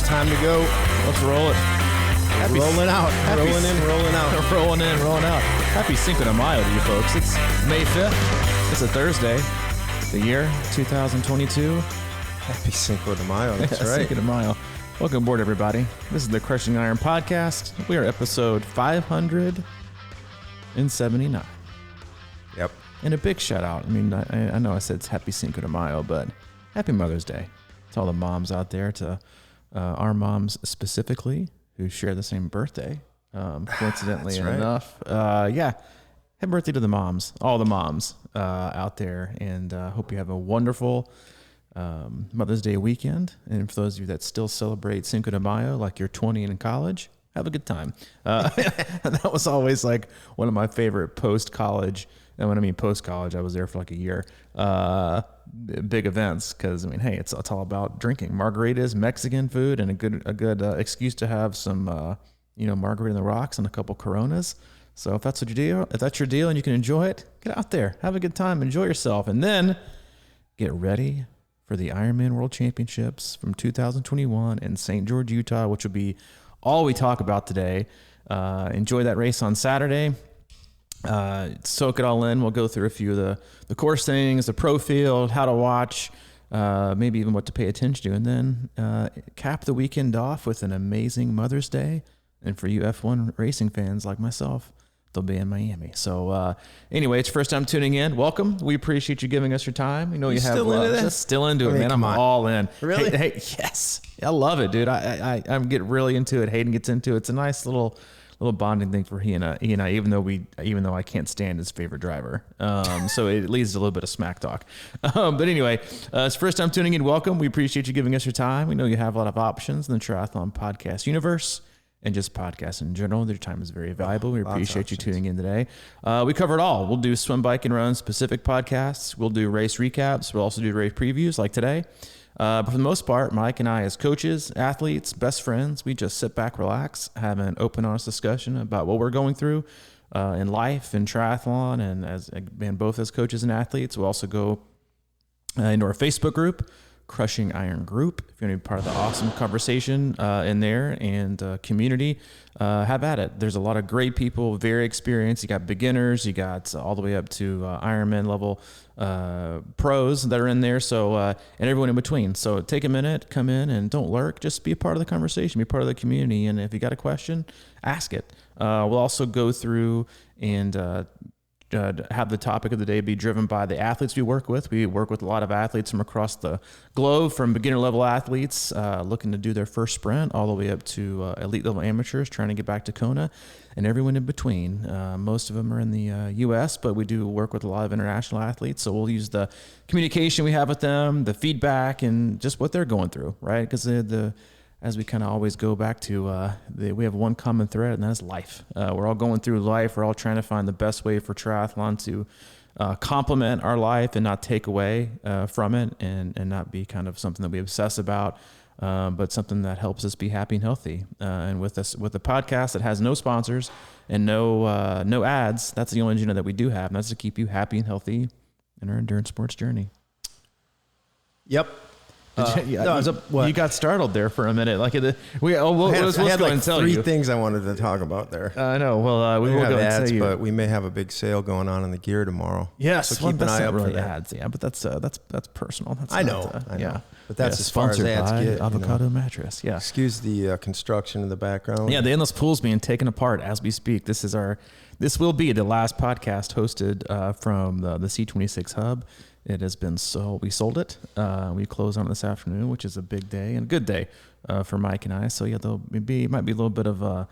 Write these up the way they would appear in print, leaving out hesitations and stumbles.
time to go. Let's roll it. Rolling out. Rolling in, rolling out. Rolling in, rolling out. Happy Cinco de Mayo to you folks. It's May 5th. It's a Thursday. The year 2022. Happy Cinco de Mayo. That's right. Cinco de Mayo. Welcome aboard, everybody. This is the Crushing Iron podcast. We are episode 579. Yep. And a big shout out. I mean, I know I said it's Happy Cinco de Mayo, but Happy Mother's Day to all the moms out there, to our moms specifically who share the same birthday. Coincidentally enough. Yeah. Happy birthday to the moms, all the moms out there, and hope you have a wonderful Mother's Day weekend. And for those of you that still celebrate Cinco de Mayo, like you're 20 and in college, have a good time. That was always like one of my favorite post-college, and when I mean post-college, I was there for like a year, big events, because I mean, hey, it's all about drinking margaritas, Mexican food, and a good excuse to have some margarita in the rocks and a couple Coronas. So if that's your deal and you can enjoy it, get out there, have a good time, enjoy yourself, and then get ready for the Ironman World Championships from 2021 in St. George, Utah, which will be all we talk about today. Enjoy that race on Saturday. Soak it all in. We'll go through a few of the course things, the pro field, how to watch, maybe even what to pay attention to, and then cap the weekend off with an amazing Mother's Day. And for you F1 racing fans like myself, they'll be in Miami. So anyway, it's your first time tuning in. Welcome. We appreciate you giving us your time. You know, you have still into this? Still into it, man. I'm all in. Really? Hey, yes. I love it, dude. I'm getting really into it. Hayden gets into it. It's a nice little bonding thing for he and I, even though I can't stand his favorite driver. So it leads to a little bit of smack talk. But anyway, it's first time tuning in. Welcome. We appreciate you giving us your time. We know you have a lot of options in the triathlon podcast universe and just podcasts in general. Your time is very valuable. We appreciate you tuning in today. We cover it all. We'll do swim, bike, and run specific podcasts. We'll do race recaps. We'll also do race previews like today. But for the most part, Mike and I, as coaches, athletes, best friends, we just sit back, relax, have an open, honest discussion about what we're going through in life, in triathlon, and both as coaches and athletes. We'll also go into our Facebook group, Crushing Iron Group. If you want to be part of the awesome conversation in there and community, have at it. There's a lot of great people, very experienced. You got beginners, you got all the way up to Ironman level pros that are in there. So and everyone in between. So take a minute, come in, and don't lurk. Just be a part of the conversation, be part of the community. And if you got a question, ask it. We'll also go through and have the topic of the day be driven by the athletes we work with. We work with a lot of athletes from across the globe, from beginner level athletes looking to do their first sprint all the way up to elite level amateurs trying to get back to Kona, and everyone in between. Most of them are in the U.S., but we do work with a lot of international athletes. So we'll use the communication we have with them, the feedback, and just what they're going through, right? Because as we kind of always go back to, we have one common thread, and that is life. We're all going through life. We're all trying to find the best way for triathlon to complement our life and not take away from it, and not be kind of something that we obsess about, but something that helps us be happy and healthy. And with the podcast that has no sponsors and no ads, that's the only agenda that we do have, and that's to keep you happy and healthy in our endurance sports journey. Yep. You got startled there for a minute. Like I had like three things I wanted to talk about there. I know. Well, we will have go ads, and tell you. but we may have a big sale going on in the gear tomorrow. Yes, so keep an eye out for that. Ads. Yeah, but that's personal. That's I know. Yeah, but that's as far as ads get. Avocado mattress. Yeah. Excuse the construction in the background. Yeah, the endless pool's being taken apart as we speak. This will be the last podcast hosted from the C26 hub. It has been we sold it. We closed on it this afternoon, which is a big day and a good day for Mike and I. So yeah, might be a little bit of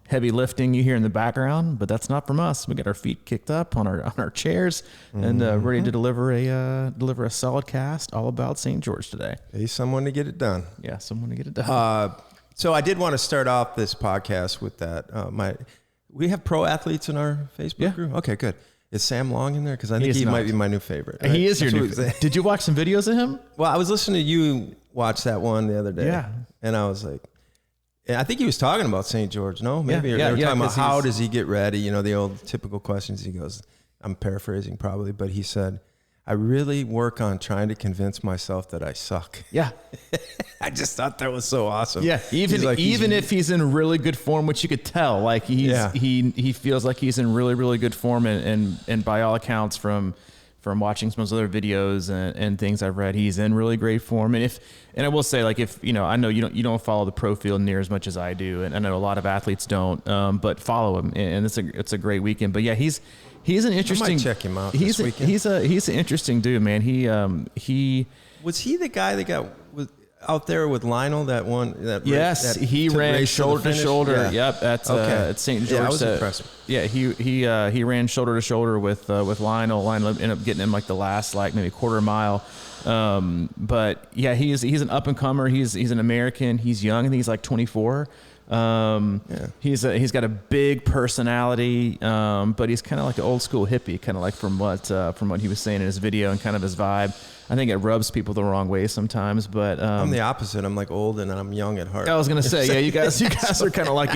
heavy lifting you hear in the background, but that's not from us. We got our feet kicked up on our chairs and ready to deliver a solid cast all about St. George today. Hey, someone to get it done. Yeah, someone to get it done. So I did want to start off this podcast with that. We have pro athletes in our Facebook group. Okay, good. Is Sam Long in there? Because I think he might be my new favorite. Right? He is your new favorite. Did you watch some videos of him? Well, I was listening to you watch that one the other day. Yeah. And I was like, I think he was talking about St. George, no? Maybe they were talking about how does he get ready? You know, the old typical questions. He goes, I'm paraphrasing probably, but he said, I really work on trying to convince myself that I suck. Yeah. I just thought that was so awesome. Yeah. Even if he's in really good form, which you could tell, like he feels like he's in really, really good form. And by all accounts from watching some of those other videos and things I've read, he's in really great form. And I will say, like, if, I know you don't follow the pro field near as much as I do. And I know a lot of athletes don't, but follow him. And it's a great weekend. But yeah, he's an interesting. I might check him out this weekend. He's an interesting dude, man. He was he the guy that got out there with Lionel that one. He ran shoulder to shoulder. Yeah. Yep, at St. George. Yeah, I was impressed. Yeah, he ran shoulder to shoulder with Lionel. Lionel ended up getting him like the last maybe quarter mile. But yeah, he's an up and comer. He's an American. He's young. I think he's like 24. He's got a big personality, but he's kind of like an old school hippie, kind of like from what he was saying in his video and kind of his vibe. I think it rubs people the wrong way sometimes, but I'm the opposite. I'm like old and I'm young at heart. I was gonna say, yeah, you guys are kind of like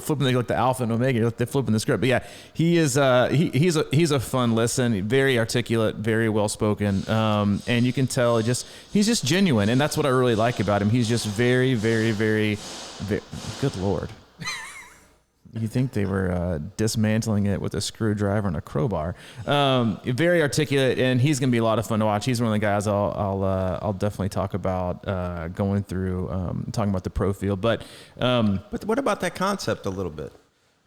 flipping like the alpha and omega. They're flipping the script, but yeah, he is he's a fun listen, very articulate, very well spoken, and you can tell he's just genuine, and that's what I really like about him. He's just very, very, very, very good Lord. You think they were dismantling it with a screwdriver and a crowbar? Very articulate, and he's going to be a lot of fun to watch. He's one of the guys I'll definitely talk about going through, talking about the pro field. But what about that concept a little bit?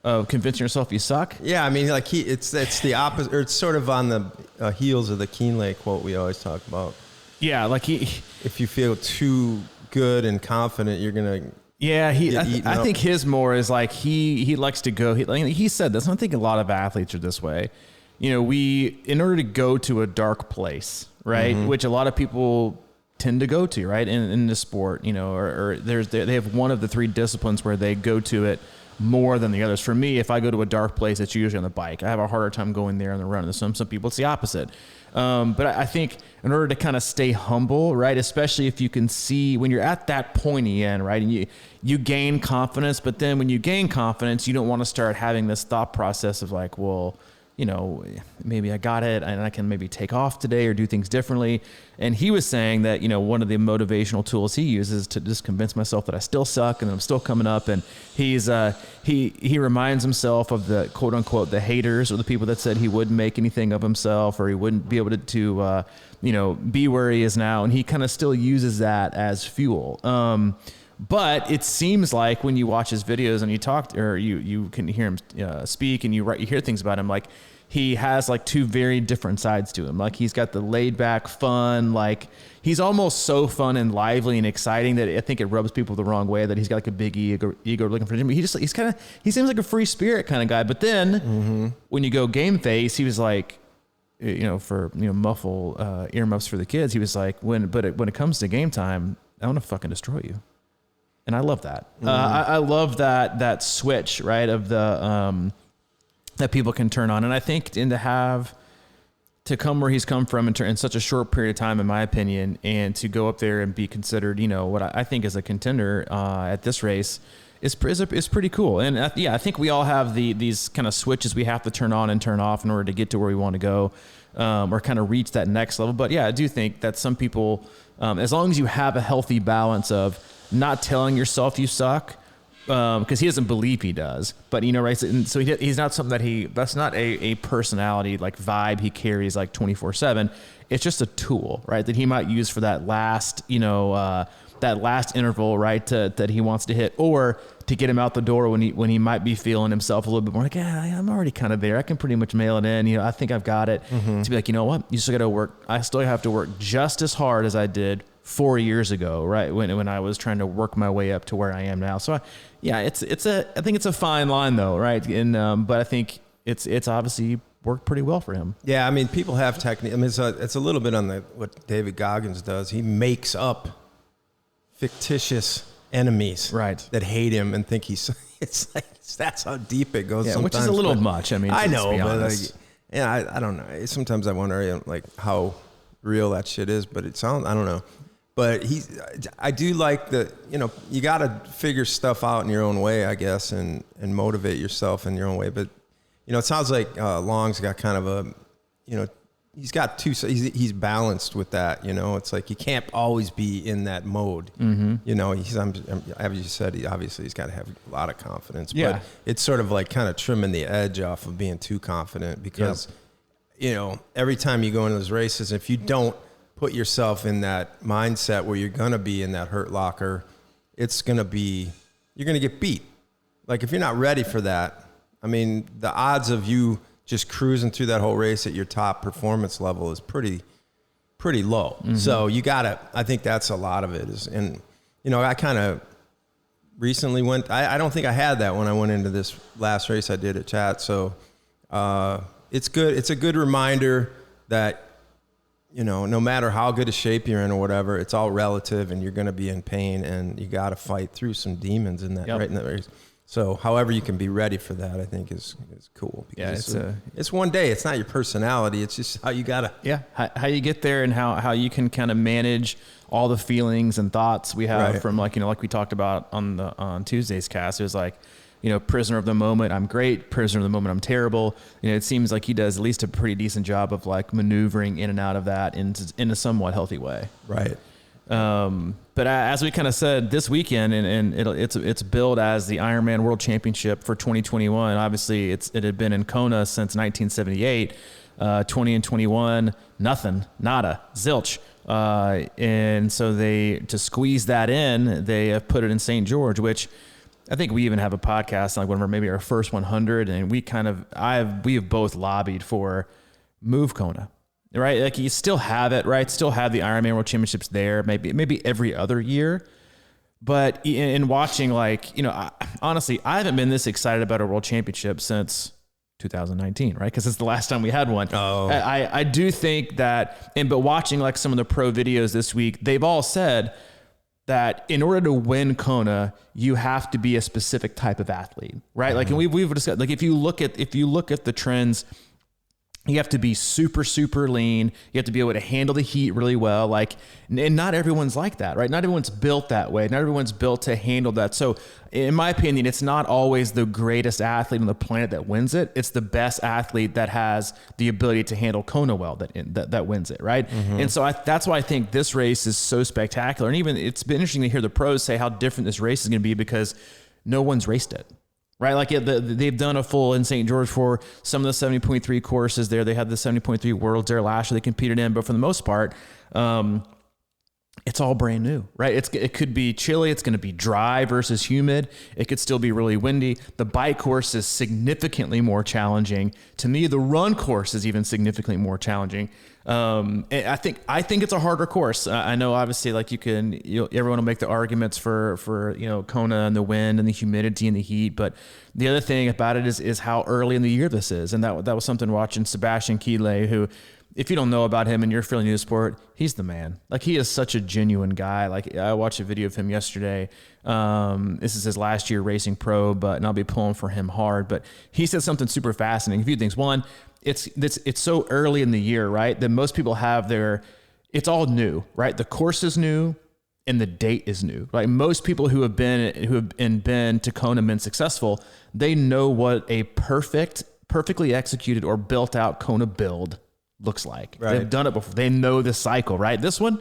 Of convincing yourself you suck? Yeah, I mean, like it's the opposite, or it's sort of on the heels of the Keenley quote we always talk about. Yeah, like if you feel too good and confident, you're going to. Yeah, I think his more is like he likes to go. He said this. And I think a lot of athletes are this way. In order to go to a dark place, right, which a lot of people tend to go to, right, in the sport, or they have one of the three disciplines where they go to it more than the others. For me, if I go to a dark place, it's usually on the bike. I have a harder time going there on the run. And some people, it's the opposite. But I think in order to kind of stay humble, right, especially if you can see when you're at that pointy end, right, and you gain confidence, but then when you gain confidence, you don't want to start having this thought process of like, well, maybe I got it and I can maybe take off today or do things differently. And he was saying that, one of the motivational tools he uses to just convince myself that I still suck and I'm still coming up. And he reminds himself of the quote unquote, the haters or the people that said he wouldn't make anything of himself or he wouldn't be able to be where he is now. And he kind of still uses that as fuel. But it seems like when you watch his videos and you talk or you can hear him speak and you hear things about him, like he has like two very different sides to him. Like he's got the laid back fun, like he's almost so fun and lively and exciting that I think it rubs people the wrong way that he's got like a big ego looking for him. He seems like a free spirit kind of guy. But then when you go game face, he was like, muffle earmuffs for the kids. He was like, when it comes to game time, I want to fucking destroy you. And I love that. I love that switch, right, of the that people can turn on. And I think to come where he's come from in such a short period of time, in my opinion, and to go up there and be considered, what I think is a contender at this race is pretty cool. And I think we all have these kind of switches we have to turn on and turn off in order to get to where we want to go or kind of reach that next level. But yeah, I do think that some people, as long as you have a healthy balance of not telling yourself you suck, because he doesn't believe he does, but right. So he's not something that's not a personality like vibe he carries like 24/7. It's just a tool, right, that he might use for that last, that last interval, right, that he wants to hit, or to get him out the door when he might be feeling himself a little bit more like, I'm already kind of there. I can pretty much mail it in. I think I've got it. To be like, you know what? You still got to work. I still have to work just as hard as I did 4 years ago, right? When I was trying to work my way up to where I am now. So I think it's a fine line though, right? And but I think it's obviously worked pretty well for him. Yeah, I mean, people have technique. I mean, it's a little bit on what David Goggins does. He makes up fictitious enemies, right, that hate him and think it's like that's how deep it goes. Yeah, which is a little much. I mean, I know, but I don't know. Sometimes I wonder like how real that shit is, but it sounds, I don't know. But I do like you got to figure stuff out in your own way, I guess, and motivate yourself in your own way. But, it sounds like Long's got kind of a, he's got he's balanced with that, you know. It's like you can't always be in that mode. You know, as you said, obviously he's got to have a lot of confidence, but it's sort of like kind of trimming the edge off of being too confident, because you know, every time you go into those races, if you don't put yourself in that mindset where you're going to be in that hurt locker, you're going to get beat. Like, if you're not ready for that, I mean, the odds of you just cruising through that whole race at your top performance level is pretty low. So I think that's a lot of it is, and, you know, I kind of recently I don't think I had that when I went into this last race I did at Chat. So, it's good. It's a good reminder that, you know, no matter how good a shape you're in or whatever, it's all relative, and you're going to be in pain, and you got to fight through some demons in that, right in that race. So however you can be ready for that, I think is cool. Because it's one day. It's not your personality. It's just how you got to. How you get there, and how you can kind of manage all the feelings and thoughts we have from, like, you know, like we talked about on Tuesday's cast. It was like, you know, prisoner of the moment, I'm great. Prisoner of the moment, I'm terrible. You know, it seems like he does at least a pretty decent job of, like, maneuvering in and out of that in a somewhat healthy way. Right. But as we kind of said this weekend, and it's billed as the Ironman World Championship for 2021. Obviously, it had been in Kona since 1978. 20 and 21, nothing, nada, zilch. And so to squeeze that in, they have put it in St. George, which I think we even have a podcast, like maybe our first 100, and we have both lobbied for move Kona, right? Like, you still have it, right? Still have the Ironman World Championships there, maybe every other year. But in watching, like, you know, honestly, I haven't been this excited about a World Championship since 2019, right? Because it's the last time we had one. I do think that, but watching, like, some of the pro videos this week, they've all said that in order to win Kona, you have to be a specific type of athlete, right? Like, and we've discussed, like, if you look at the trends, you have to be super, super lean. You have to be able to handle the heat really well. Like, and not everyone's like that, right? Not everyone's built that way. Not everyone's built to handle that. So in my opinion, it's not always the greatest athlete on the planet that wins it. It's the best athlete that has the ability to handle Kona well that wins it, right? And so that's why I think this race is so spectacular. And even it's been interesting to hear the pros say how different this race is going to be, because no one's raced it. Right, like they've done a full in St. George for some of the 70.3 courses there. They had the 70.3 Worlds there last year they competed in, but for the most part, it's all brand new, right? It could be chilly. It's going to be dry versus humid. It could still be really windy. The bike course is significantly more challenging. To me, the run course is even significantly more challenging. And I think it's a harder course. I know, obviously, like, everyone will make the arguments for you know, Kona and the wind and the humidity and the heat, but the other thing about it is how early in the year this is, and that was something watching Sebastian Kienle, who, if you don't know about him and you're fairly new to sport, he's the man. Like, he is such a genuine guy. Like, I watched a video of him yesterday. This is his last year racing pro, and I'll be pulling for him hard. But he said something super fascinating. A few things. One, it's so early in the year, right, that most people have it's all new, right? The course is new and the date is new. Like, most people who have been to Kona and been successful, they know what a perfectly executed or built out Kona build looks like. Right. They've done it before. They know the cycle, right? This one,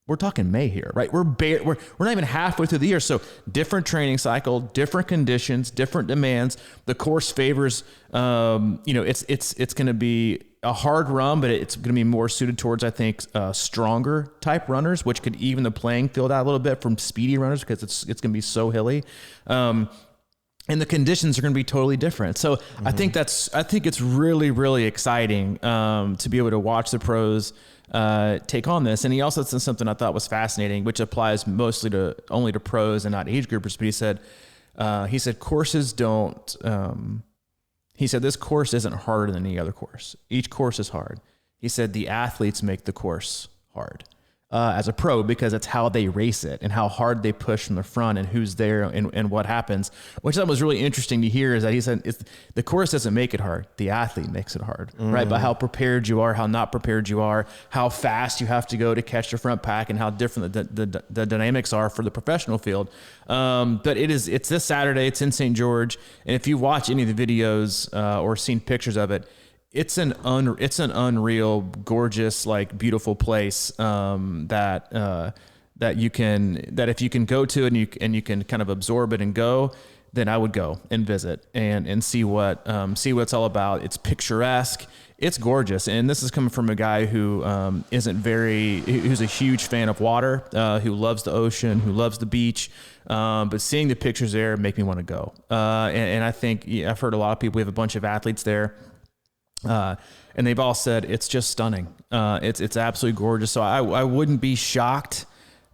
we're talking May here, right? We're not even halfway through the year. So different training cycle, different conditions, different demands. The course favors, you know, it's going to be a hard run, but it's going to be more suited towards, I think, stronger type runners, which could even the playing field out a little bit from speedy runners, because it's going to be so hilly. And the conditions are going to be totally different. So I think it's really, really exciting to be able to watch the pros take on this. And he also said something I thought was fascinating, which applies mostly only to pros and not age groupers. But he said courses don't. He said this course isn't harder than any other course. Each course is hard. He said the athletes make the course hard. As a pro, because it's how they race it and how hard they push from the front and who's there and what happens, which I thought was really interesting to hear, is that he said the course doesn't make it hard. The athlete makes it hard, right? By how prepared you are, how not prepared you are, how fast you have to go to catch the front pack, and how different the dynamics are for the professional field. But it's this Saturday, it's in St. George. And if you watch any of the videos or seen pictures of it, it's an unreal, gorgeous, like beautiful place that if you can go to it and you can kind of absorb it and go, then I would go and visit and see what it's all about. It's picturesque. It's gorgeous. And this is coming from a guy who who's a huge fan of water, who loves the ocean, who loves the beach. But seeing the pictures there make me want to go. And I think I've heard a lot of people, we have a bunch of athletes there. And they've all said it's just stunning. It's absolutely gorgeous. So I wouldn't be shocked.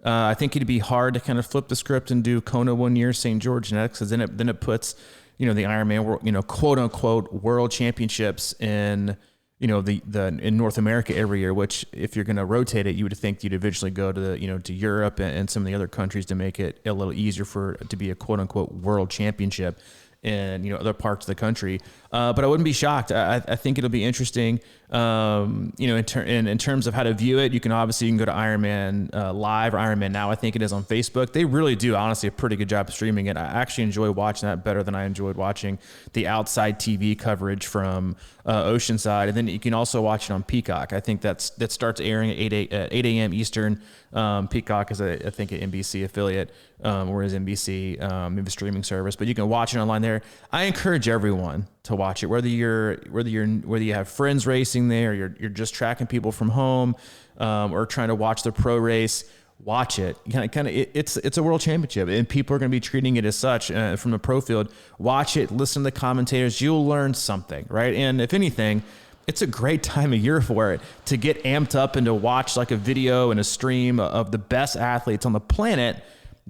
I think it'd be hard to kind of flip the script and do Kona one year, St. George next, because then it puts, the Ironman, quote unquote, World Championships in, in North America every year. Which, if you're going to rotate it, you would think you'd eventually go to to Europe and some of the other countries to make it a little easier to be a quote unquote World Championship in other parts of the country. But I wouldn't be shocked. I think it'll be interesting. In terms of how to view it, you can go to Ironman Live or Ironman Now. I think it is on Facebook. They really do, honestly, a pretty good job of streaming it. I actually enjoy watching that better than I enjoyed watching the outside TV coverage from Oceanside. And then you can also watch it on Peacock. I think that starts airing at 8 a.m. Eastern. Peacock is, I think, an NBC affiliate, whereas NBC, maybe a streaming service. But you can watch it online there. I encourage everyone to watch it, whether you have friends racing there, or you're just tracking people from home, or trying to watch the pro race. Watch it. It's a world championship, and people are going to be treating it as such from the pro field. Watch it. Listen to the commentators. You'll learn something, right? And if anything, it's a great time of year for it, to get amped up and to watch like a video and a stream of the best athletes on the planet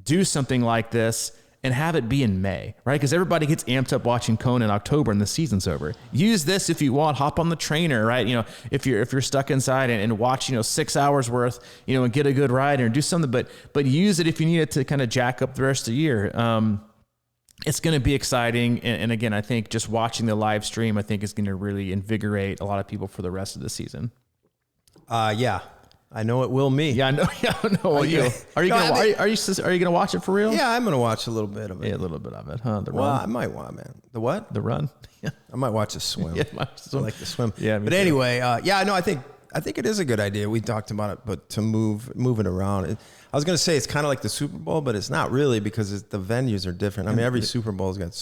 do something like this. And have it be in May, right? Because everybody gets amped up watching Kona in October and the season's over. Use this if you want. Hop on the trainer, right? If you're stuck inside and watch 6 hours worth, and get a good ride or do something. But use it if you need it to kind of jack up the rest of the year. It's going to be exciting. And again, I think just watching the live stream, I think is going to really invigorate a lot of people for the rest of the season. Yeah. I know it will me. Yeah, I know. Yeah, I know. Are you gonna watch it for real? Yeah, I'm gonna watch a little bit of it. Yeah, a little bit of it, huh? Well, I might want, man. The what? The run. Yeah, I might watch a swim. Yeah, I like the swim. Yeah, but anyway, I think it is a good idea. We talked about it, but to move it around. I was gonna say it's kind of like the Super Bowl, but it's not really, because the venues are different. I mean, every Super Bowl's got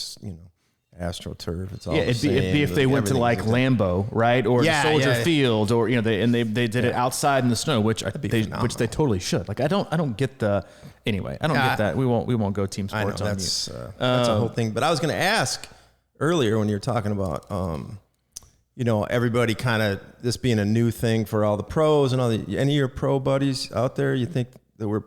AstroTurf. It's all it'd be if they went to like Lambeau, right, or Soldier Field, or they did it outside in the snow, which they totally should. Like I don't get the I don't get that. We won't go team sports. I know, that's a whole thing. But I was going to ask earlier when you were talking about everybody kind of this being a new thing for all the pros and all any of your pro buddies out there. You think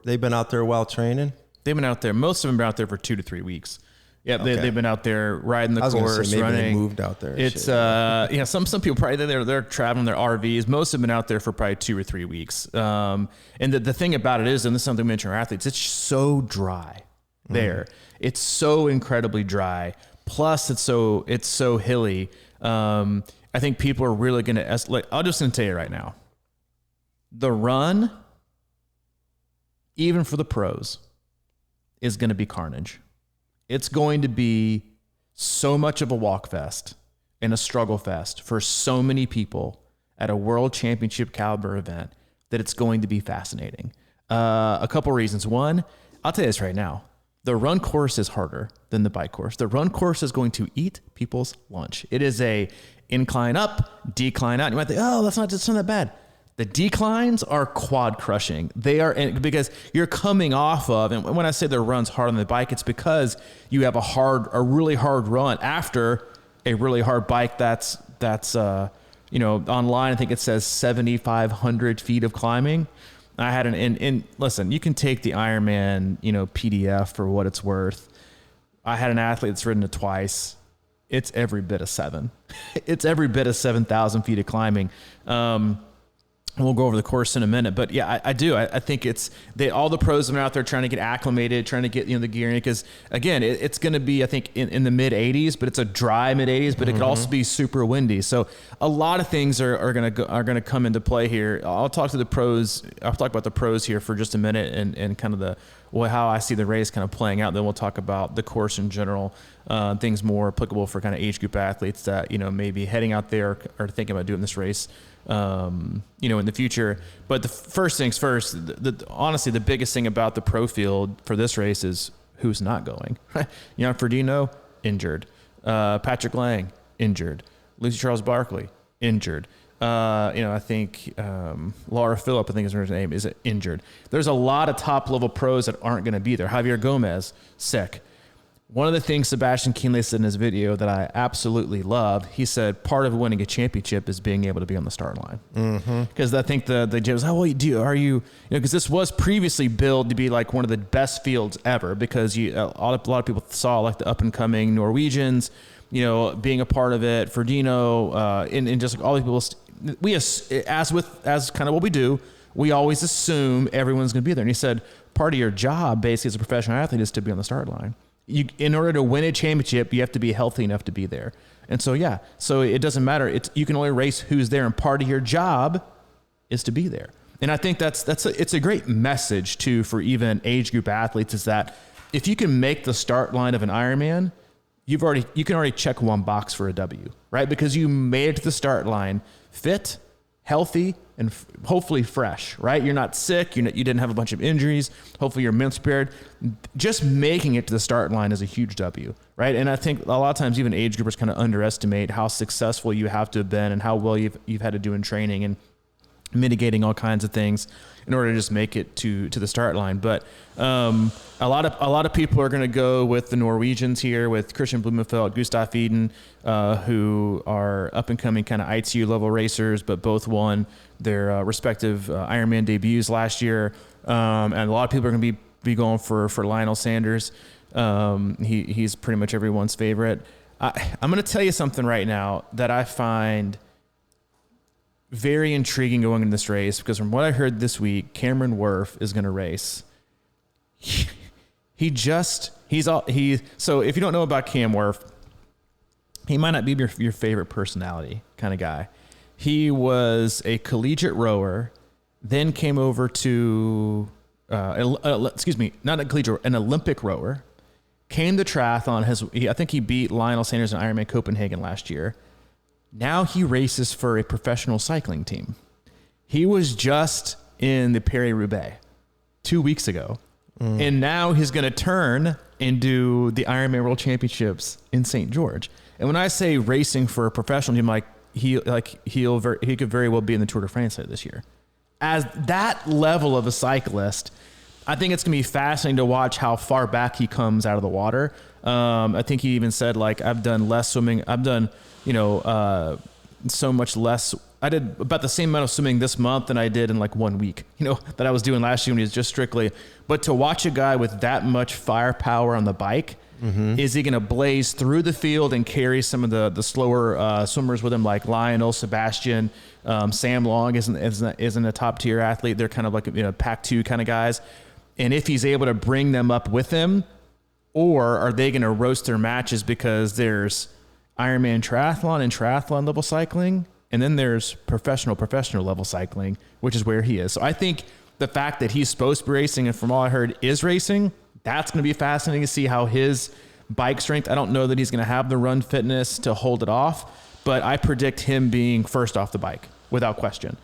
they've been out there while training? They've been out there. Most of them have been out there for 2 to 3 weeks. Yeah, okay. They've been out there riding the course, maybe running. They moved out there. It's some people probably they're traveling their RVs. Most have been out there for probably 2 or 3 weeks. And the thing about it is, and this is something we mention our athletes, it's so dry there. It's so incredibly dry. Plus, it's so hilly. I think people are really going to. I'll just tell you right now, the run, even for the pros, is going to be carnage. It's going to be so much of a walk fest and a struggle fest for so many people at a world championship caliber event that it's going to be fascinating. A couple reasons. One, I'll tell you this right now. The run course is harder than the bike course. The run course is going to eat people's lunch. It is a incline up, decline out. You might think, that's not that bad. The declines are quad crushing. They are, because you're coming off of, and when I say the run's hard on the bike, it's because you have a really hard run after a really hard bike that's online. I think it says 7,500 feet of climbing. I had listen, you can take the Ironman, PDF for what it's worth. I had an athlete that's ridden it twice. It's every bit of 7. It's every bit of 7,000 feet of climbing. We'll go over the course in a minute, but yeah, I do. I think it's all the pros are out there trying to get acclimated, trying to get the gear in, because again, it's going to be, I think, in the mid 80s, but it's a dry mid 80s, but it could also be super windy. So a lot of things are going to come into play here. I'll talk to the pros. I'll talk about the pros here for just a minute and kind of how I see the race kind of playing out. Then we'll talk about the course in general, things more applicable for kind of age group athletes that maybe heading out there or thinking about doing this race. In the future. But the first things first, honestly, the biggest thing about the pro field for this race is who's not going. Jan Frodeno, injured. Patrick Lang, injured. Lucy Charles Barkley, injured. I think Laura Phillip, I think is her name, is injured. There's a lot of top level pros that aren't going to be there. Javier Gomez, sick. One of the things Sebastian Kienle said in his video that I absolutely love, he said part of winning a championship is being able to be on the start line. Because I think the gyms, because this was previously billed to be like one of the best fields ever, because a lot of people saw like the up and coming Norwegians, being a part of it, Frodeno, and just like all these people. As kind of what we do, we always assume everyone's going to be there. And he said part of your job, basically as a professional athlete, is to be on the start line. In order to win a championship, you have to be healthy enough to be there. And so, so it doesn't matter. You can only race who's there, and part of your job is to be there. And I think it's a great message too for even age group athletes, is that if you can make the start line of an Ironman, you can already check one box for a W, right? Because you made it to the start line fit, healthy, and hopefully fresh, right? You're not sick. You didn't have a bunch of injuries. Hopefully you're mentally prepared. Just making it to the start line is a huge W, right? And I think a lot of times even age groupers kind of underestimate how successful you have to have been and how well you've had to do in training and mitigating all kinds of things in order to just make it to the start line. But a lot of people are going to go with the Norwegians here, with Christian Blumenfeld, Gustav Iden, who are up and coming kind of ITU level racers, but both won their respective Ironman debuts last year. And a lot of people are going to be going for Lionel Sanders. He's pretty much everyone's favorite. I'm going to tell you something right now that I find very intriguing going into this race, because from what I heard this week, Cameron Worf is going to race. So if you don't know about Cam Worf, he might not be your favorite personality kind of guy. He was a collegiate rower, then came over to, not a collegiate rower, an Olympic rower, came to triathlon. I think he beat Lionel Sanders in Ironman Copenhagen last year. Now he races for a professional cycling team. He was just in the Paris-Roubaix 2 weeks ago. And now he's going to turn and do the Ironman World Championships in St. George. And when I say racing for a professional team, he could very well be in the Tour de France this year. As that level of a cyclist, I think it's going to be fascinating to watch how far back he comes out of the water. I think he even said, I've done less swimming. I've done, so much less. I did about the same amount of swimming this month than I did in 1 week, that I was doing last year when he was just strictly. But to watch a guy with that much firepower on the bike, is he going to blaze through the field and carry some of the slower swimmers with him, like Lionel, Sebastian, Sam Long isn't a top tier athlete. They're kind of like Pac 2 kind of guys. And if he's able to bring them up with him, or are they going to roast their matches because there's Ironman triathlon and triathlon level cycling, and then there's professional level cycling, which is where he is. So I think the fact that he's supposed to be racing, and from all I heard is racing, that's going to be fascinating to see how his bike strength. I don't know that he's going to have the run fitness to hold it off, but I predict him being first off the bike without question.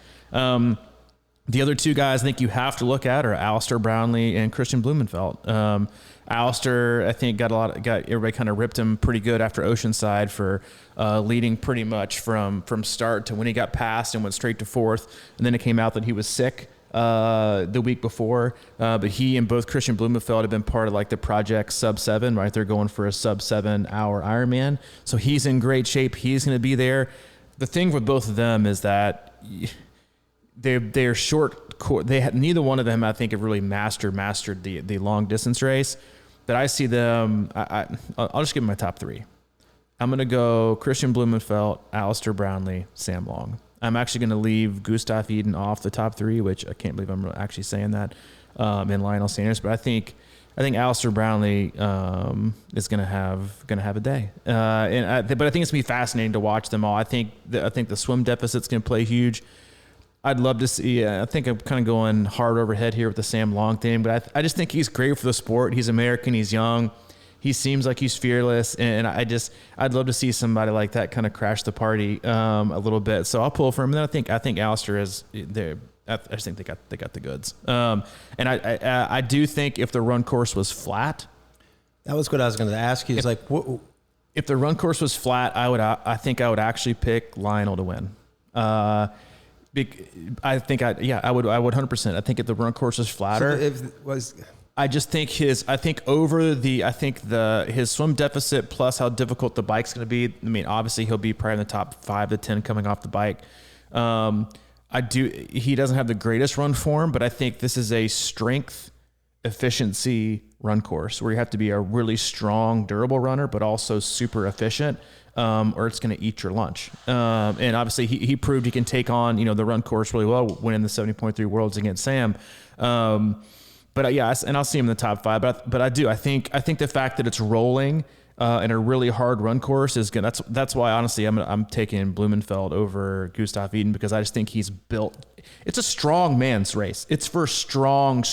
The other two guys I think you have to look at are Alistair Brownlee and Christian Blumenfeld. Alistair, I think, got everybody kind of ripped him pretty good after Oceanside for leading pretty much from start to when he got passed and went straight to fourth. And then it came out that he was sick the week before. But he and both Christian Blumenfeld have been part of the Project Sub 7, right? They're going for a sub 7 hour Ironman. So he's in great shape. He's going to be there. The thing with both of them is that they're short. Neither one of them, I think, have really mastered the long distance race. But I see them. I'll just give them my top three. I'm going to go Christian Blumenfeld, Alistair Brownlee, Sam Long. I'm actually going to leave Gustav Iden off the top 3, which I can't believe I'm actually saying that, in Lionel Sanders. But I think Alistair Brownlee is going to have a day. But I think it's going to be fascinating to watch them all. I think the swim deficit's going to play huge. I'd love to see. I think I'm kind of going hard overhead here with the Sam Long thing, but I just think he's great for the sport. He's American. He's young. He seems like he's fearless, and I'd love to see somebody like that kind of crash the party a little bit. So I'll pull for him. And then I think Alistair is there. I just think they got the goods. And I do think if the run course was flat, that was what I was going to ask you. If the run course was flat, I think I would actually pick Lionel to win. I would 100%. I think if the run course was flatter, I just think his swim deficit plus how difficult the bike's going to be. I mean, obviously he'll be probably in the top 5 to 10 coming off the bike. He doesn't have the greatest run form, but I think this is a strength efficiency run course where you have to be a really strong, durable runner, but also super efficient, or it's going to eat your lunch. And obviously he proved he can take on, the run course really well, winning the 70.3 Worlds against Sam. But yeah, and I'll see him in the top 5, but I think the fact that it's rolling, in a really hard run course is good. That's why honestly I'm taking Blumenfeld over Gustav Iden, because I just think he's built. It's a strong man's race. It's for strong,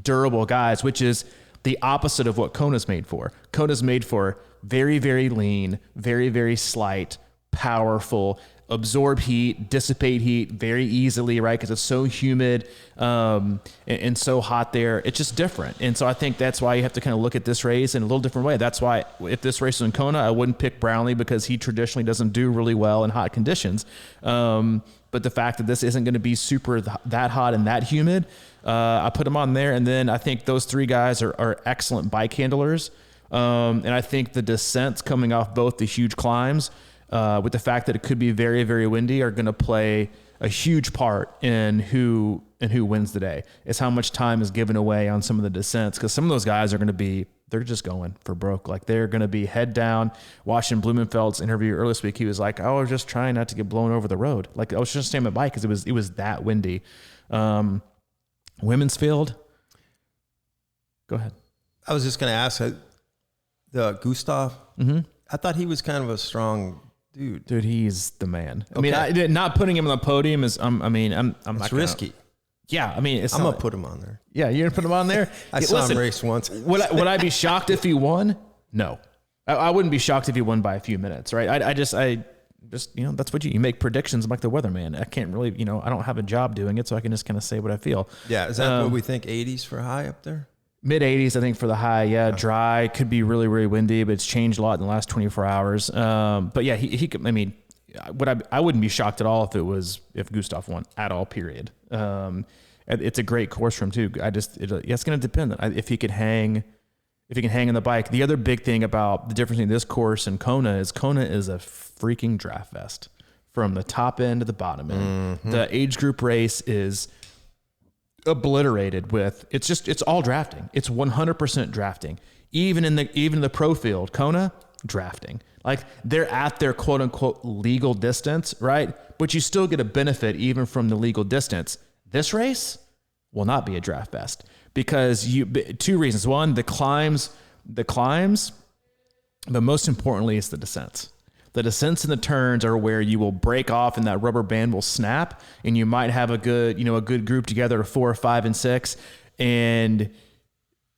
durable guys, which is the opposite of what Kona's made for. Kona's made for very, very lean, very, very slight, powerful, absorb heat, dissipate heat very easily, right? Because it's so humid and so hot there. It's just different. And so I think that's why you have to kind of look at this race in a little different way. That's why if this race was in Kona, I wouldn't pick Brownlee, because he traditionally doesn't do really well in hot conditions. But the fact that this isn't going to be super that hot and that humid, I put him on there. And then I think those 3 guys are excellent bike handlers. And I think the descents coming off both the huge climbs, with the fact that it could be very, very windy, are going to play a huge part in who wins the day. It's how much time is given away on some of the descents, because some of those guys are going to be, they're just going for broke. Like they're going to be head down. Watching Blumenfeld's interview earlier this week, he was like, I was just trying not to get blown over the road. Like I was just staying on my bike because it was that windy. Women's field. Go ahead. I was just going to ask the Gustav. Mm-hmm. I thought he was kind of a strong dude, he's the man. Okay. I mean, not putting him on the podium is, I'm it's risky. Yeah, I mean, I'm gonna put him on there. Yeah, you're gonna put him on there. I saw him race once. Would I be shocked if he won? No, I wouldn't be shocked if he won by a few minutes. Right? I just that's what you make predictions. I'm like the weatherman. I can't really, I don't have a job doing it, so I can just kind of say what I feel. Yeah, is that what we think? 80s for high up there? Mid 80s, I think, for the high. Yeah, dry, could be really, really windy, but it's changed a lot in the last 24 hours. But yeah, he could. I mean, I wouldn't be shocked at all if Gustav won at all. Period. It's a great course for him too. It's going to depend if he could hang. If he can hang on the bike. The other big thing about the difference between this course and Kona is a freaking draft fest from the top end to the bottom end. Mm-hmm. The age group race is obliterated with it's all drafting. It's 100% drafting. Even in the pro field, Kona, drafting. Like they're at their quote unquote legal distance, right? But you still get a benefit even from the legal distance. This race will not be a draft fest because 2 reasons. One, the climbs, but most importantly, it's the descents. The descents and the turns are where you will break off and that rubber band will snap, and you might have a good group together of 4, 5, and 6. And,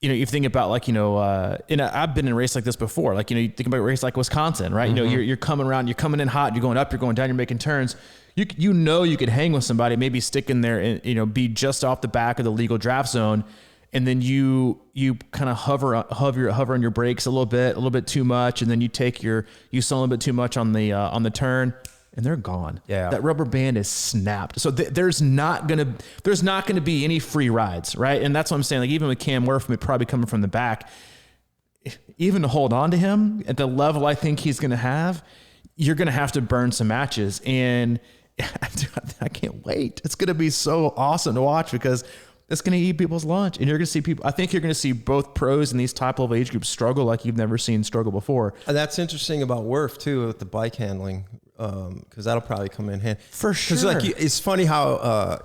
you think about and I've been in a race like this before. Like, you think about a race like Wisconsin, right? Mm-hmm. You're coming around, you're coming in hot, you're going up, you're going down, you're making turns. You could hang with somebody, maybe stick in there and, be just off the back of the legal draft zone. And then you kind of hover on your brakes a little bit too much, and then you slow a little bit too much on the turn, and they're gone. Yeah, that rubber band is snapped. So there's not gonna be any free rides, right? And that's what I'm saying. Like even with Cam Worf, probably coming from the back, even to hold on to him at the level I think he's gonna have, you're gonna have to burn some matches, and I can't wait. It's gonna be so awesome to watch because it's going to eat people's lunch, and you're going to see people. I think you're going to see both pros in these top level age groups struggle like you've never seen struggle before. And that's interesting about Worf too, with the bike handling. because that'll probably come in handy. For sure. Because like it's funny how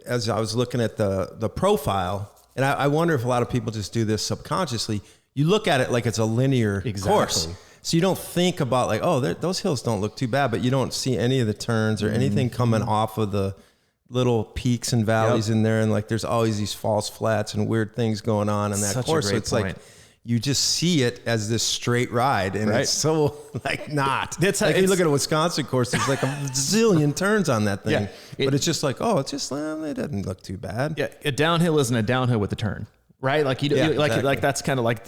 as I was looking at the profile, and I wonder if a lot of people just do this subconsciously. You look at it like it's a linear course. So you don't think about like, oh, those hills don't look too bad, but you don't see any of the turns or anything coming off of the little peaks and valleys in there. And like, there's always these false flats and weird things going on in that course. So it's like, you just see it as this straight ride, and it's so like not. That's like you look at a Wisconsin course. There's like a zillion turns on that thing, but it's just like, oh, it's just it doesn't look too bad. Yeah, a downhill isn't a downhill with a turn. Right, like like that's kind of like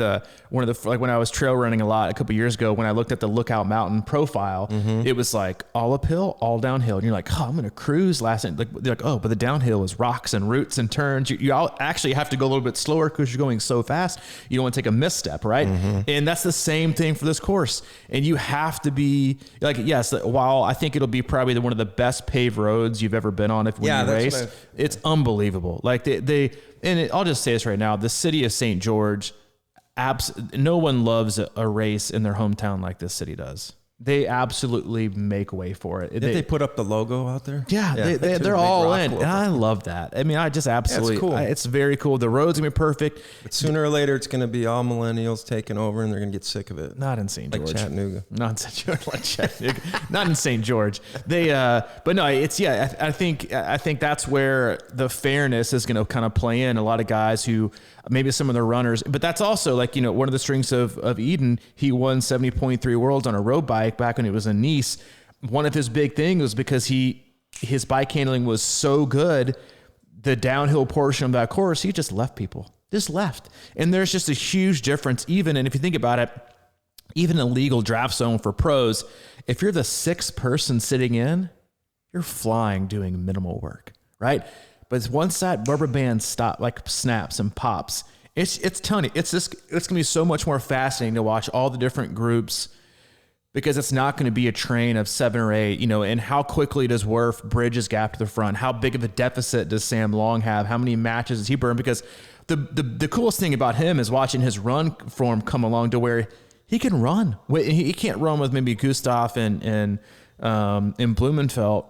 one of the like when I was trail running a lot a couple years ago. When I looked at the Lookout Mountain profile, it was like all uphill, all downhill, and you're like, oh, I'm gonna cruise last night. Like, oh, but the downhill is rocks and roots and turns. You actually have to go a little bit slower because you're going so fast. You don't want to take a misstep, right? And that's the same thing for this course. And you have to be like, yes, while I think it'll be probably one of the best paved roads you've ever been on when you race, it's unbelievable. Like I'll just say this right now, the city of St. George, no one loves a race in their hometown like this city does. They absolutely make way for it. Did they put up the logo out there? Yeah, they're all in. And I love that. I mean, I just absolutely, it's cool. It's very cool. The road's gonna be perfect. But sooner or later, it's gonna be all millennials taking over, and they're gonna get sick of it. Not in St. George. Like Chattanooga. Not in St. George. Like Chattanooga. Not in St. George. But no, it's I think that's where the fairness is gonna kind of play in. A lot of guys who maybe some of the runners, but that's also like, one of the strengths of Eden. He won 70.3 worlds on a road bike back when he was in Nice. One of his big things was because his bike handling was so good, the downhill portion of that course, he just left people. And there's just a huge difference and if you think about it, even a legal draft zone for pros, if you're the sixth person sitting in, you're flying doing minimal work, right? But once that rubber band snaps and pops, it's telling you, it's going to be so much more fascinating to watch all the different groups, because it's not going to be a train of 7 or 8, and how quickly does Worf bridge his gap to the front? How big of a deficit does Sam Long have? How many matches does he burn? Because the coolest thing about him is watching his run form come along to where he can run. He can't run with maybe Gustav and Blumenfeld,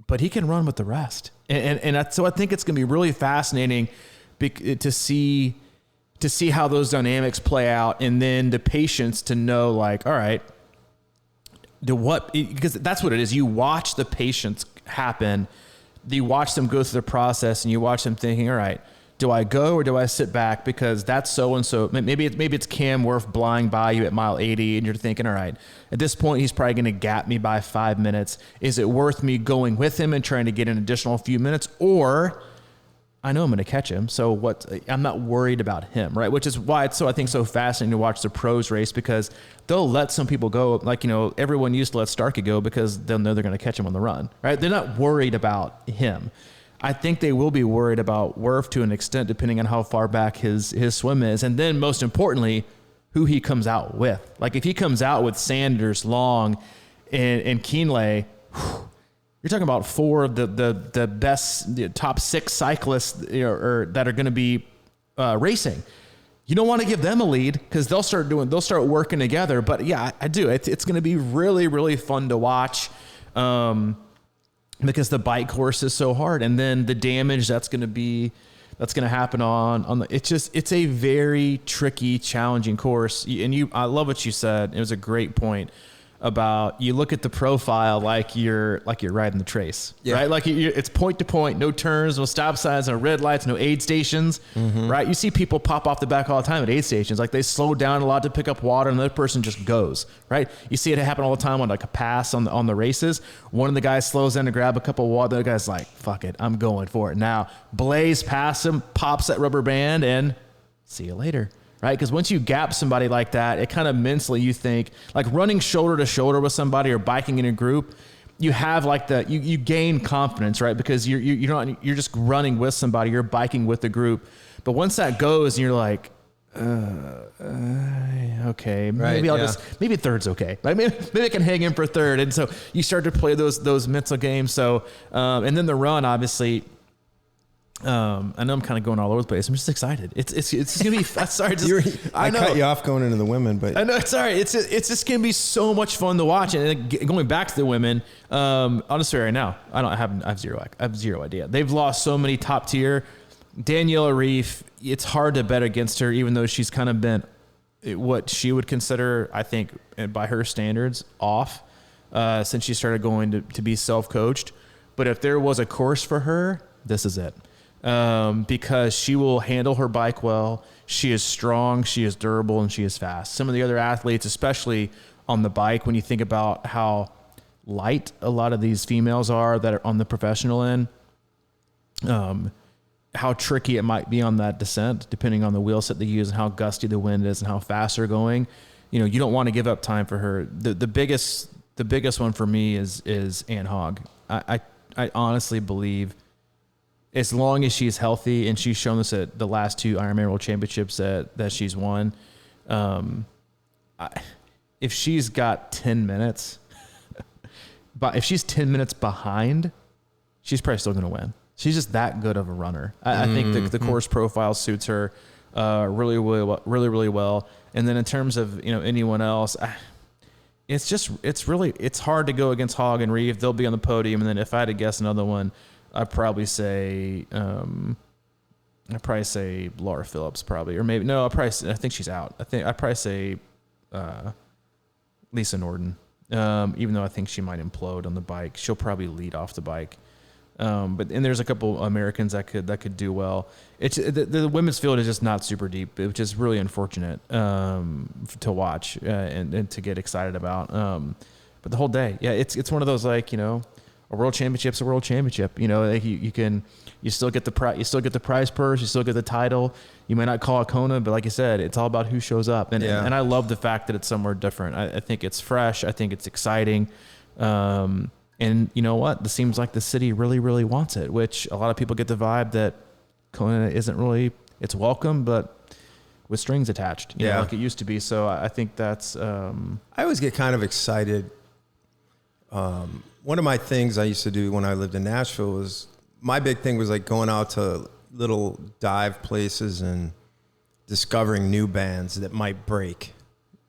but he can run with the rest. So I think it's going to be really fascinating to see how those dynamics play out, and then the patience to know, like, all right, because that's what it is. You watch the patience happen. You watch them go through the process, and you watch them thinking, all right, do I go or do I sit back? Because that's so-and-so. Maybe it's Cam Worf blind by you at mile 80, and you're thinking, all right, at this point, he's probably going to gap me by 5 minutes. Is it worth me going with him and trying to get an additional few minutes? Or I know I'm going to catch him, so I'm not worried about him, right? Which is why it's I think so fascinating to watch the pros race, because they'll let some people go. Like, everyone used to let Starkey go because they'll know they're going to catch him on the run, right? They're not worried about him. I think they will be worried about Worf to an extent, depending on how far back his swim is. And then most importantly, who he comes out with. Like, if he comes out with Sanders, Long, and Kienle, you're talking about 4 of the best top 6 cyclists that are going to be racing. You don't want to give them a lead, because they'll start working together. But yeah, I do. It's going to be really, really fun to watch. Because the bike course is so hard, and then the damage that's going to happen on the, it's a very tricky, challenging course. And I love what you said. It was a great point about, you look at the profile like you're riding the trace, right? Like it's point to point, no turns, no stop signs, no red lights, no aid stations, right? You see people pop off the back all the time at aid stations. Like, they slow down a lot to pick up water, and the other person just goes, right? You see it happen all the time on like a pass on the races. One of the guys slows down to grab a cup of water. The other guy's like, fuck it, I'm going for it now. Blaze past him, pops that rubber band, and see you later. Right? Because once you gap somebody like that, it kind of mentally, you think, like running shoulder to shoulder with somebody or biking in a group, you have like you gain confidence, right? Because you're just running with somebody, you're biking with the group. But once that goes, and you're like, okay, maybe maybe third's okay. Right? Maybe I can hang in for third. And so you start to play those mental games. So, and then the run, obviously, I know I'm kind of going all over the place. I'm just excited. It's gonna be. Sorry, I cut you off going into the women, but I know. Sorry, it's just gonna be so much fun to watch. And going back to the women, I'll just say right now, I have zero idea. They've lost so many top tier. Daniella Ryf, it's hard to bet against her, even though she's kind of been what she would consider, I think, by her standards, off since she started going to be self-coached. But if there was a course for her, this is it. Because she will handle her bike well. She is strong, she is durable, and she is fast. Some of the other athletes, especially on the bike, when you think about how light a lot of these females are that are on the professional end, how tricky it might be on that descent, depending on the wheel set they use and how gusty the wind is and how fast they're going. You don't want to give up time for her. The biggest one for me is Ann Hogg. I honestly believe, as long as she's healthy, and she's shown this at the last 2 Ironman World Championships that she's won, if she's got 10 minutes, but if she's 10 minutes behind, she's probably still going to win. She's just that good of a runner. I think the course profile suits her really well. And then in terms of anyone else, it's hard to go against Hogg and Ryf. They'll be on the podium, and then if I had to guess another one, I'd probably say Laura Phillips, probably, or maybe no. I think she's out. I'd probably say Lisa Norden. Even though I think she might implode on the bike, she'll probably lead off the bike. But there's a couple Americans that could do well. It's the women's field is just not super deep, which is really unfortunate to watch and to get excited about. But the whole day, yeah, it's one of those, like, a world championship's a world championship. You still get the prize purse, you still get the title. You may not call it Kona, but like you said, it's all about who shows up. And I love the fact that it's somewhere different. I think it's fresh. I think it's exciting. And you know what? This seems like the city really, really wants it, which a lot of people get the vibe that Kona isn't really, it's welcome, but with strings attached, you know, like it used to be. So I think that's... I always get kind of excited. One of my things I used to do when I lived in Nashville was, my big thing was like going out to little dive places and discovering new bands that might break,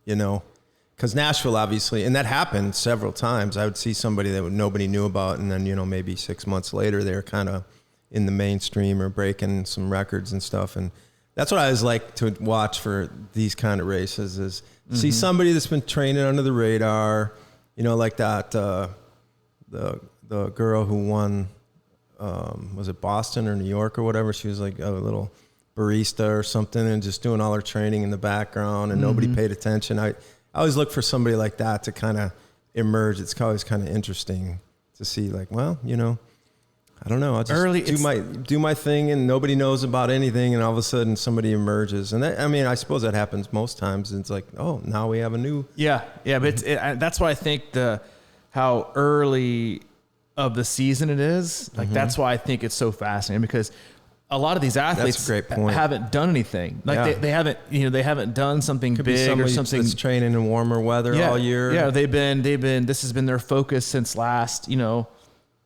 because Nashville, obviously, and that happened several times. I would see somebody that nobody knew about, and then, maybe 6 months later, they're kind of in the mainstream or breaking some records and stuff. And that's what I always like to watch for these kind of races, is see somebody that's been training under the radar, like that, the girl who won, was it Boston or New York or whatever? She was like a little barista or something and just doing all her training in the background, and nobody paid attention. I always look for somebody like that to kind of emerge. It's always kind of interesting to see, like, well, I don't know. I'll just do my thing, and nobody knows about anything, and all of a sudden somebody emerges. And that, I suppose that happens most times. It's like, oh, now we have a new. Yeah. But that's why I think how early of the season it is. Like that's why I think it's so fascinating, because a lot of these athletes haven't done anything. Like they haven't done something big or something. That's training in warmer weather all year. Yeah, they've been. This has been their focus since last,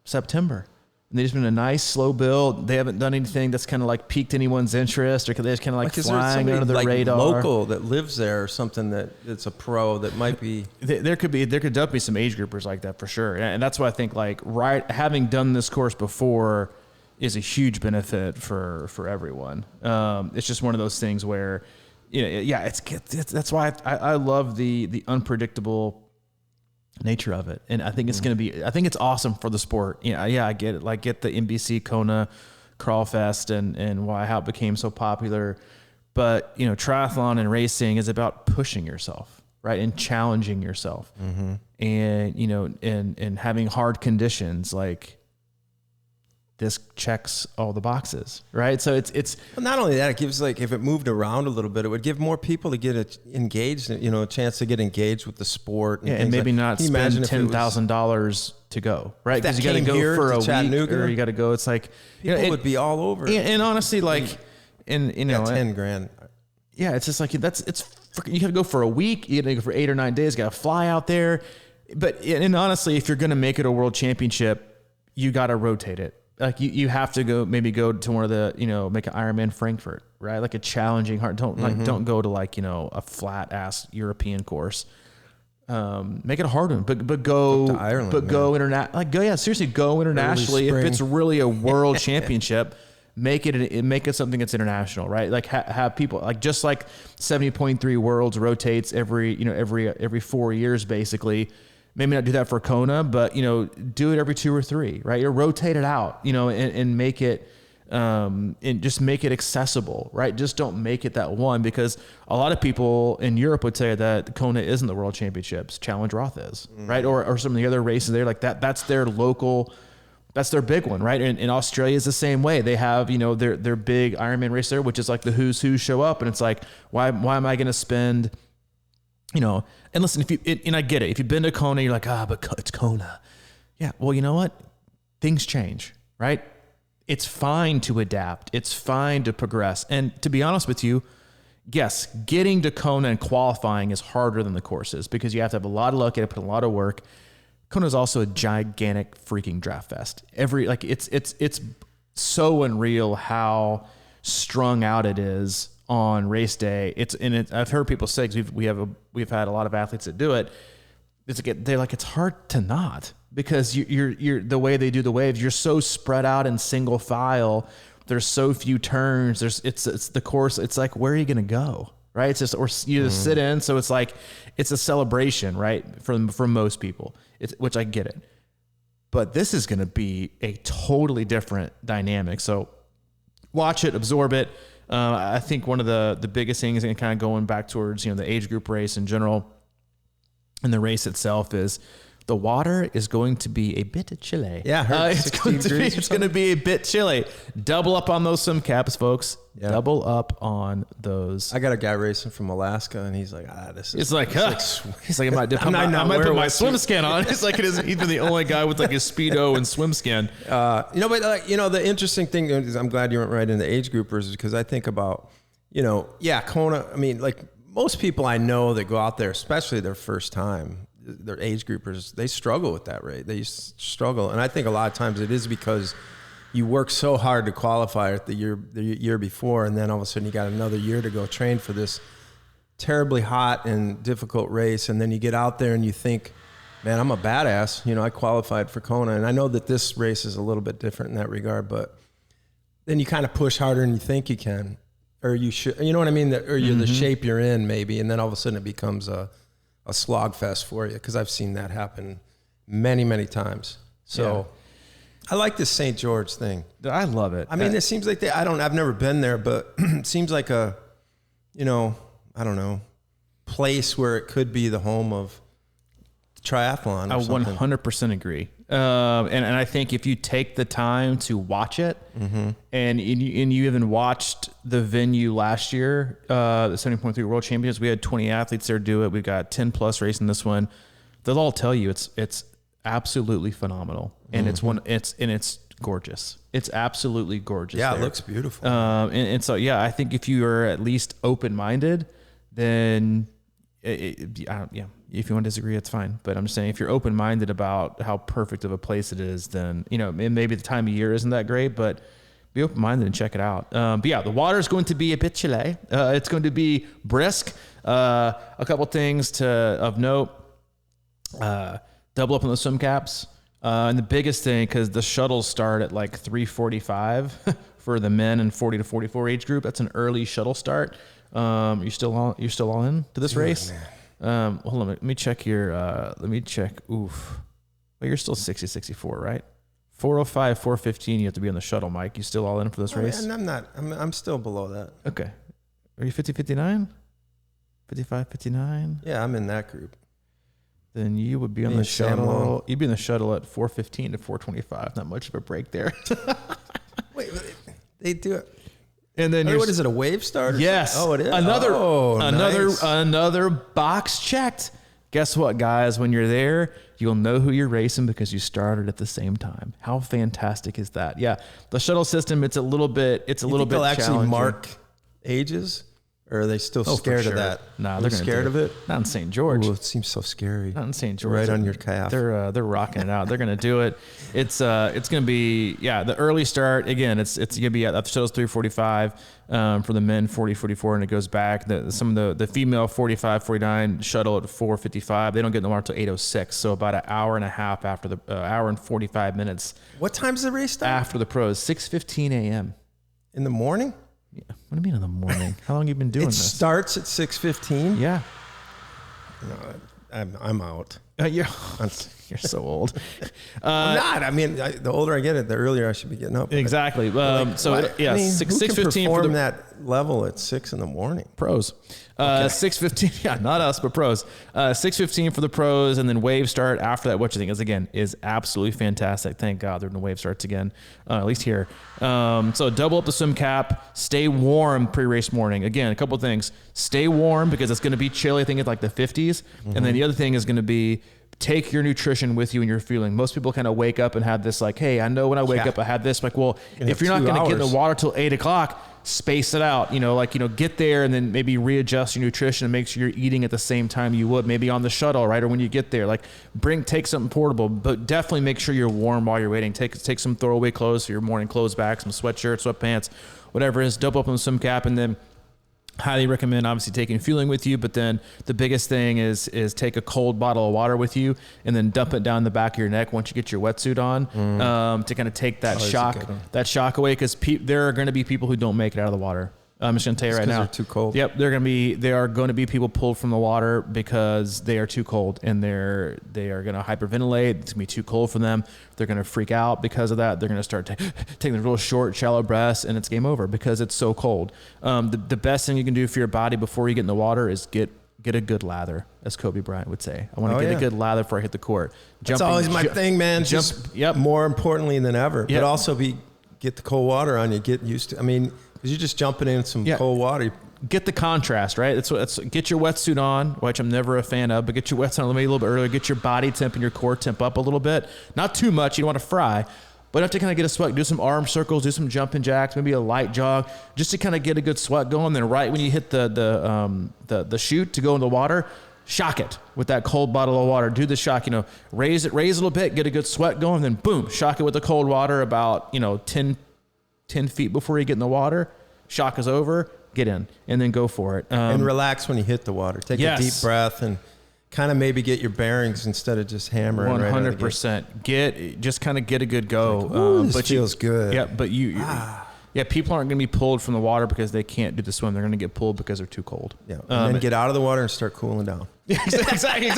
September. And they've just been a nice slow build. They haven't done anything that's kind of like piqued anyone's interest, or they're just kind of like flying under the radar. Local that lives there, or something that it's a pro that might be. There could definitely be some age groupers like that for sure, and that's why I think having done this course before is a huge benefit for everyone. It's just one of those things where, that's why I love the unpredictable nature of it. And I think it's I think it's awesome for the sport. I get it. Like, get the NBC Kona Crawl Fest and how it became so popular. But, triathlon and racing is about pushing yourself, right? And challenging yourself. And, and having hard conditions, like, this checks all the boxes, right? So it's well, not only that, it gives, like, if it moved around a little bit, it would give more people to get engaged, a chance to get engaged with the sport, and maybe not spend $10,000 to go, right? Because you got to go for a week, or you got to go. It's like people would be all over. And honestly, like, and $10,000. Yeah, it's just like you got to go for a week. You got to go for 8 or 9 days. Got to fly out there. But honestly, if you're going to make it a world championship, you got to rotate it. Like you have to go to one of the, make an Ironman Frankfurt, right? Like a challenging hard, don't go to like, a flat ass European course. Make it a hard one, but go to Ireland, go seriously, go internationally. If it's really a world championship, make it something that's international, right? Like have people like, just like 70.3 Worlds rotates every 4 years, basically. Maybe not do that for Kona, but do it every 2 or 3, right? You rotate it out, and make it, and just make it accessible, right? Just don't make it that one, because a lot of people in Europe would say that Kona isn't the World Championships, Challenge Roth is, right? Or some of the other races there, like that's their local, that's their big one, right? And Australia is the same way. They have, their big Ironman race there, which is like the who's who show up, and it's like, why am I going to spend, and listen, and I get it. If you've been to Kona, you're like, but it's Kona. Yeah. Well, you know what? Things change, right? It's fine to adapt. It's fine to progress. And to be honest with you, yes, getting to Kona and qualifying is harder than the courses, because you have to have a lot of luck. You have to put a lot of work. Kona is also a gigantic freaking draft fest. It's so unreal how strung out it is on race day. I've heard people say, because we've had a lot of athletes that do it. They're like, it's hard to not, because you're the way they do the waves. You're so spread out in single file. There's so few turns. It's the course. It's like, where are you going to go? Right. It's just, or you just sit in. So it's like, it's a celebration, right? For most people, which I get it, but this is going to be a totally different dynamic. So watch it, absorb it. I think one of the biggest things, and kind of going back towards, the age group race in general and the race itself, is the water is going to be a bit chilly. Yeah, it's going to be a bit chilly. Double up on those swim caps, folks. Yeah. Double up on those. I got a guy racing from Alaska, and he's like, this is. It's like, he's like, I might put my swim skin on. It's like, he's the only guy with like his Speedo and swim skin. But the interesting thing is, I'm glad you went right into age groupers, because I think about, Kona. I mean, like most people I know that go out there, especially their first time, their age groupers, they struggle with that, right? They struggle. And I think a lot of times it is because you work so hard to qualify the year before, and then all of a sudden you got another year to go train for this terribly hot and difficult race. And then you get out there and you think, man, I'm a badass. I qualified for Kona. And I know that this race is a little bit different in that regard, but then you kind of push harder than you think you can, or you should, you know what I mean? Or you're the shape you're in maybe. And then all of a sudden it becomes a slog fest for you, because I've seen that happen many, many times. So I like this St. George thing. I love it. I mean, it seems like I've never been there, but it seems like a, I don't know, place where it could be the home of triathlon. I 100% agree. And I think if you take the time to watch it, and you even watched the venue last year, the 70.3 World Championships, we had 20 athletes there do it. We've got 10 plus racing this one. They'll all tell you it's absolutely phenomenal, and it's gorgeous. It's absolutely gorgeous. Yeah, there. It looks beautiful. And so I think if you are at least open-minded, then if you want to disagree, it's fine. But I'm just saying, if you're open-minded about how perfect of a place it is, then, maybe the time of year isn't that great, but be open-minded and check it out. But the water is going to be a bit chilly. It's going to be brisk. A couple things of note, double up on the swim caps. And the biggest thing, because the shuttles start at like 3:45 for the men and 40 to 44 age group. That's an early shuttle start. You're still all in to this race? Hold on, let me check your, oof. Well, you're still 60, 64, right? 405, 415, you have to be on the shuttle, Mike. You still all in for this race? And I'm not, I'm still below that. Okay. Are you 50, 59? 55, 59? Yeah, I'm in that group. Then you would be on the shuttle. You'd be in the shuttle at 415 to 425. Not much of a break there. Wait, they do it. And then what is it? A wave start? Yes. Oh, it is. Another box checked. Guess what, guys? When you're there, you'll know who you're racing because you started at the same time. How fantastic is that? Yeah, the shuttle system. It's a little bit. They'll actually mark ages, Or are they still scared of that? No, they're scared of it. Not in St. George. Ooh, it seems so scary. Not in St. George. Right on your calf. They're rocking it out. They're gonna do it. It's gonna be the early start again. It's gonna be at the show's 3:45 for the men, 40:44, and it goes back. Some of the female 45:49 shuttle at 4:55. They don't get in the water until 8:06. So about an hour and a half after the hour and 45 minutes. What time's the race start? After the pros, 6:15 a.m. in the morning. Yeah. What do you mean in the morning? How long have you been doing this? It starts at 6:15. Yeah. No, I'm out. You're so old. I'm not. I mean, the older I get, the earlier I should be getting up. Exactly. So I mean, 6:15 for for that level at 6 in the morning. Pros. 6:15. Yeah, not us, but pros. 6:15 for the pros, and then wave start after that, which I think is absolutely fantastic. Thank God they're doing wave starts again, at least here. So double up the swim cap. Stay warm pre-race morning. Again, a couple of things. Stay warm because it's going to be chilly. I think it's like the 50s, and then the other thing is going to be. Take your nutrition with you when you're fueling. Most people kind of wake up and have this like, hey, I know when I wake up I have this. Like, well, if you're not going to get in the water till 8 o'clock, space it out. Get there and then maybe readjust your nutrition and make sure you're eating at the same time you would maybe on the shuttle, right? Or when you get there, like take something portable, but definitely make sure you're warm while you're waiting. Take some throwaway clothes for your morning clothes back, some sweatshirts, sweatpants, whatever it is. Double up on the swim cap, and then highly recommend obviously taking fueling with you, but then the biggest thing is take a cold bottle of water with you and then dump it down the back of your neck once you get your wetsuit on to kind of take that shock away, because there are going to be people who don't make it out of the water. I'm just going to tell you right now. They're too cold. Yep, there are going to be people pulled from the water because they are too cold, and they are going to hyperventilate. It's going to be too cold for them. They're going to freak out because of that. They're going to start taking the real short, shallow breaths, and it's game over because it's so cold. The best thing you can do for your body before you get in the water is get a good lather, as Kobe Bryant would say. I want to get a good lather before I hit the court. That's always my thing, man. More importantly than ever, but also get the cold water on you. Get used to. I mean. Because you're just jumping in some cold water. Get the contrast, right? Get your wetsuit on, which I'm never a fan of, but get your wetsuit on maybe a little bit earlier. Get your body temp and your core temp up a little bit. Not too much. You don't want to fry. But have to kind of get a sweat. Do some arm circles. Do some jumping jacks. Maybe a light jog. Just to kind of get a good sweat going. Then right when you hit the chute to go in the water, shock it with that cold bottle of water. Do the shock. Raise a little bit. Get a good sweat going. Then boom, shock it with the cold water about 10 feet before you get in the water. Shock is over, get in, and then go for it. And relax when you hit the water. Take a deep breath and kind of maybe get your bearings instead of just hammering. 100%. Just kind of get a good go. Like, ooh, this feels good. Yeah, but people aren't going to be pulled from the water because they can't do the swim. They're going to get pulled because they're too cold. Yeah, and then get out of the water and start cooling down. Exactly.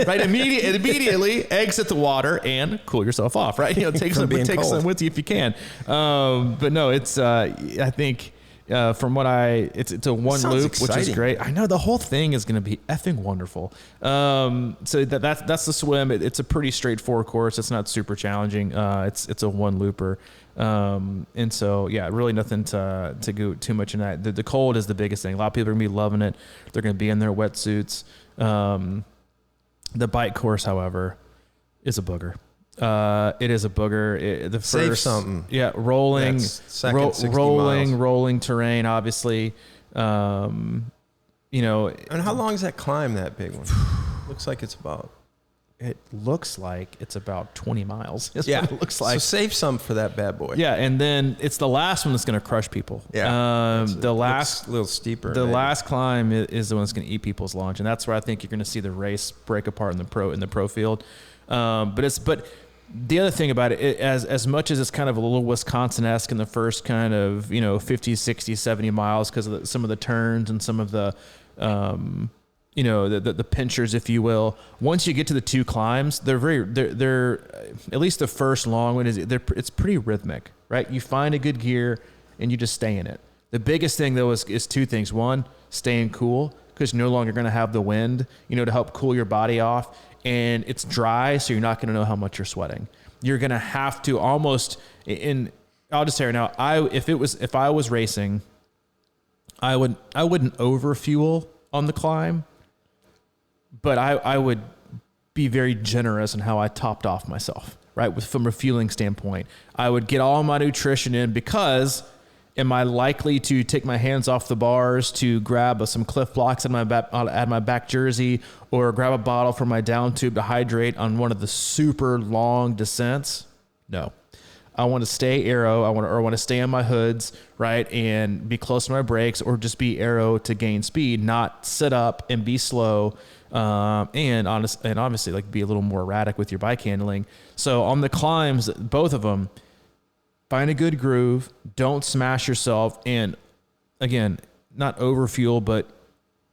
Right. Immediately exit the water and cool yourself off. Right. Take some with you if you can. But no, it's I think. From what it's a one loop, exciting. Which is great. I know the whole thing is going to be effing wonderful. So that's the swim. It's a pretty straightforward course. It's not super challenging. It's a one looper. And so, really nothing to go too much in that. The cold is the biggest thing. A lot of people are going to be loving it. They're going to be in their wetsuits. The bike course, however, is a booger. It is a booger. Save something. Yeah, rolling terrain, obviously. And how long is that climb? That big one? Looks like it's about 20 miles. That's what it looks like. So save some for that bad boy. Yeah, and then it's the last one that's going to crush people. Yeah, the last little steeper. The last climb is the one that's going to eat people's lunch, and that's where I think you're going to see the race break apart in the pro field. But the other thing about it, as much as it's kind of a little Wisconsin-esque in the first kind of 50, 60, 70 miles because of some of the turns and some of the the pinchers, if you will. Once you get to the two climbs, they're at least the first long one it's pretty rhythmic, right? You find a good gear and you just stay in it. The biggest thing though is two things. One, staying cool because you're no longer going to have the wind, to help cool your body off. And it's dry, so you're not going to know how much you're sweating. You're going to have to almost. I'll just say right now, if I was racing, I wouldn't over fuel on the climb, but I would be very generous in how I topped off myself. Right, from a fueling standpoint, I would get all my nutrition in because Am I likely to take my hands off the bars to grab some Cliff Blocks at my back jersey, or grab a bottle from my down tube to hydrate on one of the super long descents? No. I want to stay aero. I want to stay on my hoods, right, and be close to my brakes, or just be aero to gain speed, not sit up and be slow, and obviously like be a little more erratic with your bike handling. So on the climbs, both of them, find a good groove. Don't smash yourself, and again, not overfuel, but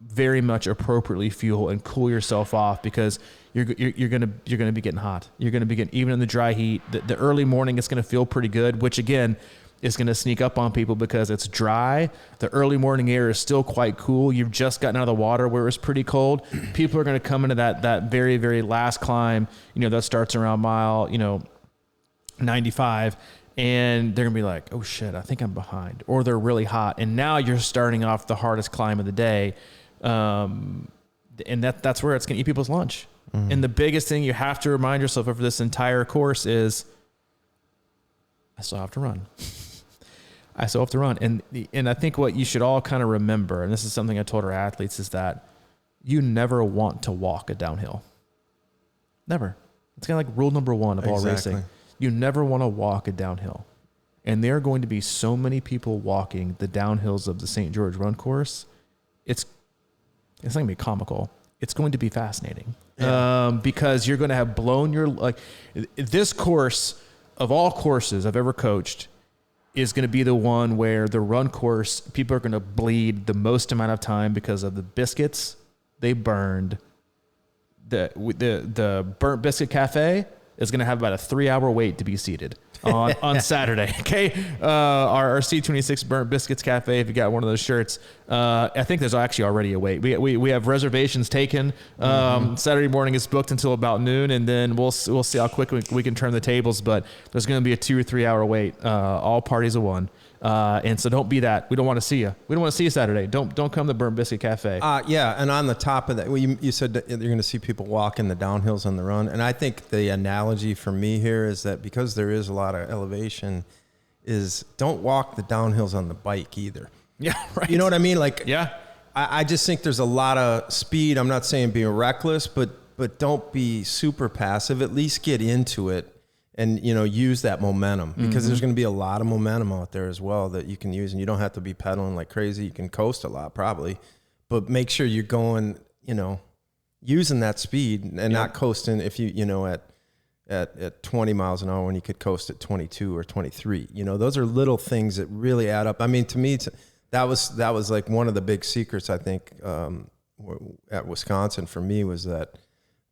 very much appropriately fuel and cool yourself off, because you're gonna be getting hot. You're gonna be getting, even in the dry heat. The early morning, it's gonna feel pretty good, which again is gonna sneak up on people because it's dry. The early morning air is still quite cool. You've just gotten out of the water where it's pretty cold. People are gonna come into that very, very last climb, that starts around mile 95. And they're gonna be like, oh shit, I think I'm behind, or they're really hot. And now you're starting off the hardest climb of the day. And that's where it's gonna eat people's lunch. Mm-hmm. And the biggest thing you have to remind yourself of for this entire course is, I still have to run. I still have to run. And I think what you should all kind of remember, and this is something I told our athletes, is that you never want to walk a downhill. Never. It's kind of like rule number one of all racing. You never want to walk a downhill. And there are going to be so many people walking the downhills of the St. George Run course. It's not going to be comical. It's going to be fascinating. Yeah. Because you're going to have blown this course, of all courses I've ever coached, is going to be the one where the run course, people are going to bleed the most amount of time because of the biscuits they burned. The Burnt Biscuit Cafe is going to have about a 3-hour wait to be seated on Saturday. Okay. Our C26 Burnt Biscuits Cafe, if you got one of those shirts, I think there's actually already a wait. We have reservations taken. Saturday morning is booked until about noon, and then we'll see how quick we can turn the tables, but there's going to be a 2 or 3 hour wait, all parties of one. And so don't be that. We don't want to see you. We don't want to see you Saturday. Don't come to Burnt Biscuit Cafe. Yeah. And on the top of that, you said that you're going to see people walking the downhills on the run. And I think the analogy for me here is that because there is a lot of elevation, is don't walk the downhills on the bike either. Yeah. Right. You know what I mean? Like, yeah. I just think there's a lot of speed. I'm not saying being reckless, but don't be super passive. At least get into it. And, use that momentum, because there's going to be a lot of momentum out there as well that you can use, and you don't have to be pedaling like crazy. You can coast a lot probably, but make sure you're going, using that speed and not coasting if at 20 miles an hour when you could coast at 22 or 23. Those are little things that really add up. I mean, to me, that was like one of the big secrets, I think, at Wisconsin for me, was that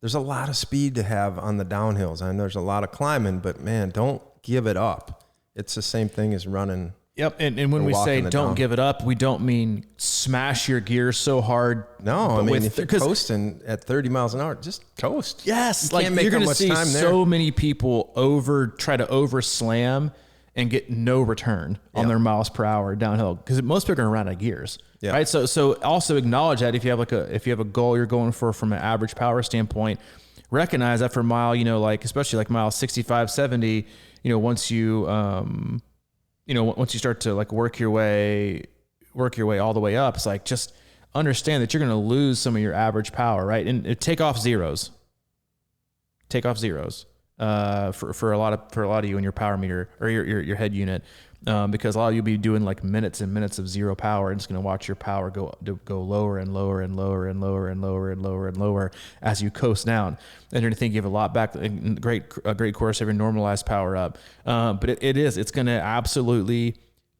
there's a lot of speed to have on the downhills, and there's a lot of climbing, but man, don't give it up. It's the same thing as running. Yep. And when we say don't give it up, we don't mean smash your gears so hard. No, I mean, if you're coasting at 30 miles an hour, just coast. Yes. You're going to see so many people try to over slam and get no return on their miles per hour downhill, because most people are going to run out of gears. Yeah. Right. So also acknowledge that if you have a goal you're going for from an average power standpoint, recognize that for a mile, especially like mile 65, 70, once you start to work your way all the way up, it's like, just understand that you're going to lose some of your average power. Right. And take off zeros for a lot of you in your power meter or your head unit. Because a lot of you'll be doing like minutes and minutes of zero power, and it's going to watch your power go lower and lower and lower and lower and lower and lower and lower as you coast down. And you're going to think you have a lot back. A great course, every normalized power up. But it's going to absolutely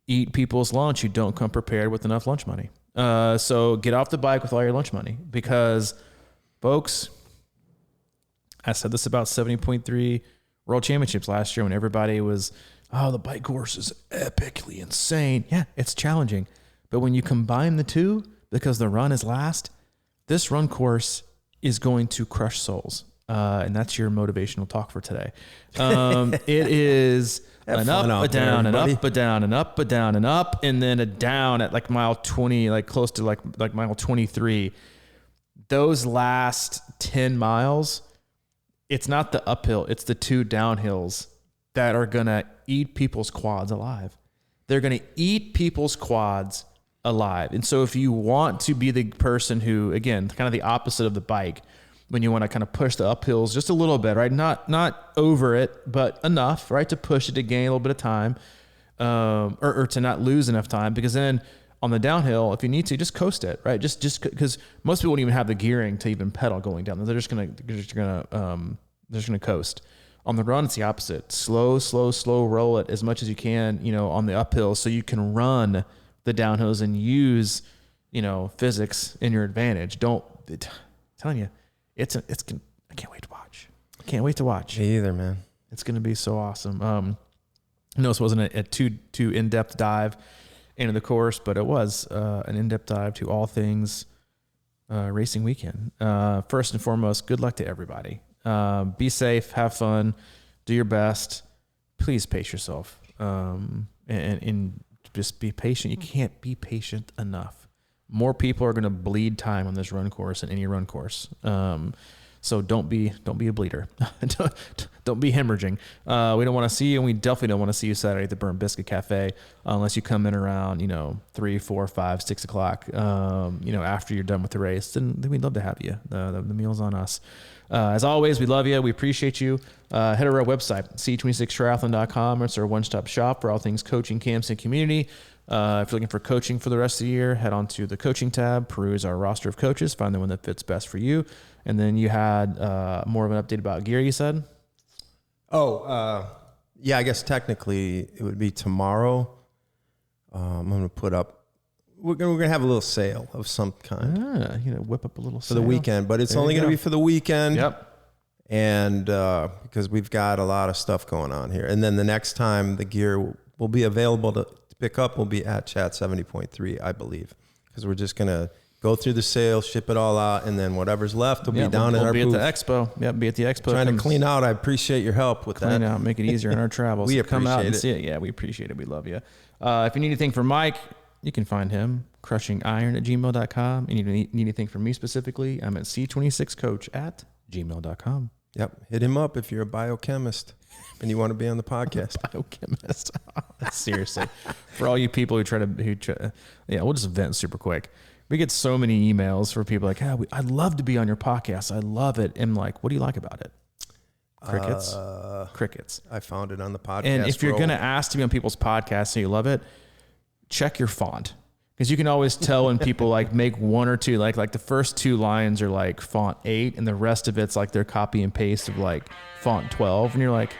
eat people's lunch. You don't come prepared with enough lunch money. So get off the bike with all your lunch money, because folks, I said this about 70.3 World Championships last year when everybody was, oh, the bike course is epically insane. Yeah, it's challenging. But when you combine the two, because the run is last, this run course is going to crush souls. And that's your motivational talk for today. It is an up, a down, an up, a down, an up, a down, an up, and then a down at like mile 20, like close to like mile 23. Those last 10 miles, it's not the uphill, it's the two downhills that are going to eat people's quads alive. they're going to eat people's quads alive. And so if you want to be the person who, again, kind of the opposite of the bike, when you want to kind of push the uphills just a little bit, right? Not over it, but enough, right? To push it to gain a little bit of time, or to not lose enough time, because then on the downhill, if you need to, just coast it, right? Just because most people won't even have the gearing to even pedal going down. They're just gonna coast. On the run, it's the opposite. Slow roll it as much as you can, on the uphill, so you can run the downhills and use, physics in your advantage. I'm telling you, I can't wait to watch. I can't wait to watch. Me either, man. It's going to be so awesome. No, this wasn't a too in-depth dive into the course, but it was an in-depth dive to all things racing weekend. First and foremost, good luck to everybody. Be safe, have fun, do your best. Please pace yourself, and just be patient. You can't be patient enough. More people are going to bleed time on this run course than any run course. So don't be a bleeder. don't be hemorrhaging. We don't want to see you, and we definitely don't want to see you Saturday at the Burnt Biscuit Cafe unless you come in around 3, 4, 5, 6 o'clock. After you're done with the race, then we'd love to have you. The meal's on us. As always, we love you. We appreciate you. Head over to our website, c26triathlon.com. It's our one-stop shop for all things coaching, camps, and community. If you're looking for coaching for the rest of the year, head on to the coaching tab, peruse our roster of coaches, find the one that fits best for you. And then you had more of an update about gear, you said? Yeah, I guess technically it would be tomorrow. I'm going to put up, we're going to have a little sale of some kind. Whip up a little sale. For the weekend, but it's only going to be for the weekend. Yep. And because we've got a lot of stuff going on here. And then the next time the gear will be available to pick up will be at Chat 70.3, I believe. Because we're just going to go through the sale, ship it all out, and then whatever's left will be down at our booth. Be at the expo. Yeah, be at the expo. Trying to clean out. I appreciate your help with that. Clean out, make it easier in our travels. We so appreciate come out and it. see it. Yeah, we appreciate it. We love you. If you need anything from Mike, you can find him, CrushingIron@gmail.com. And you need anything from me specifically, I'm at c26coach@gmail.com. Yep. Hit him up if you're a biochemist and you want to be on the podcast. Biochemist. Seriously. For all you people who try, we'll just vent super quick. We get so many emails for people like, I'd love to be on your podcast. I love it. And like, what do you like about it? Crickets. Crickets. I found it on the podcast. And if you're going to ask to be on people's podcasts and you love it, check your font. Because you can always tell when people like make one or two, like the first 2 lines are like font 8 and the rest of it's like their copy and paste of like font 12. And you're like,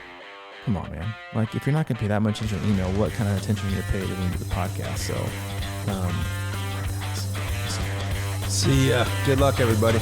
come on, man. Like if you're not going to pay that much attention to email, what kind of attention are you going to pay to the podcast? So, see ya. Good luck, everybody.